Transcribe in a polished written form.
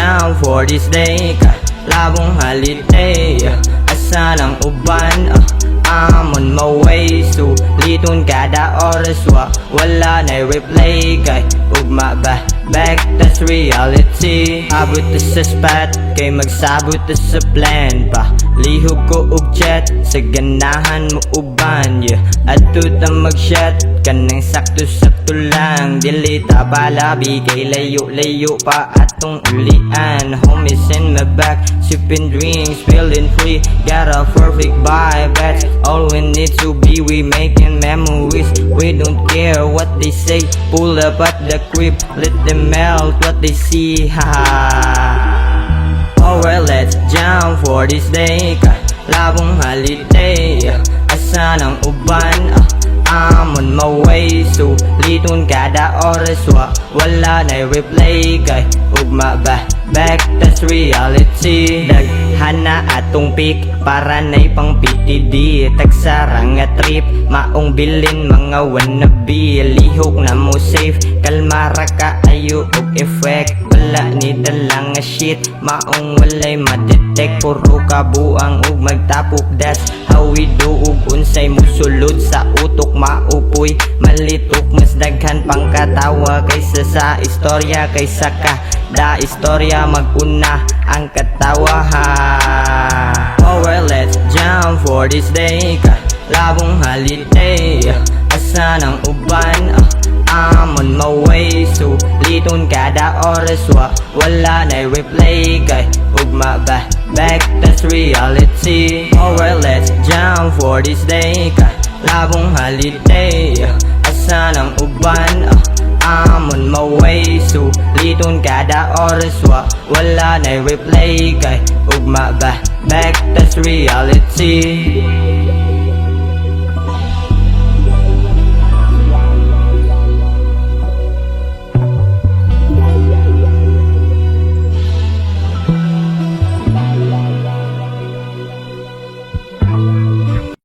down for this day. Kalabong holiday, asa ng uban, I'm on my way. Suliton kada oras, wala na replay. Kay ugma ba, back, that's reality. Abot na sa spot, kay magsabot na sa plan pa. Lihog ko og chat, sa ganahan mo uban, yeah. At tuta mag-shot, kanang sakto-sakto lang. Dili ta balabi, kay layo-layo pa atong ulian. Homies in my back, sipping drinks, feeling free. Got a perfect vibe, that's all we need to be. We making memories, we don't care what they say. Pull up at the crib, let them melt what they see, haha. Oh well, let's jump for this day. Kalabong holiday, asa ng uban, I'm on my way. Suliton kada oras, wala na replay. Kay ugma ba, back, that's reality. Daghan na atong pick, para na'y pang PTD. Tagsara nga trip, maong bilin mga wannabe. Lihok na mo safe, kalmara ka ayo og effect. Wala ni dalang nga shit, maong walay madetect. Puro kabuang ug magtapok, that's how we do. Ug unsay musulod sa utok maupoy, malitok mas daghan pang katawa kaysa sa istorya. Kaysa ka da istorya, maguna ang katawa, ha. Oh well, let's jump for this day. Kalabong holiday, asa ng uban, I'm on my way. Suliton kada oras, wala na replay. Kay ugma ba, back, that's reality. Oh well, let's jump for this day. Kalabong holiday, asa ng uban, I'm on my way. Suliton kada oras, wala na replay. Kay ugma ba, back, that's reality.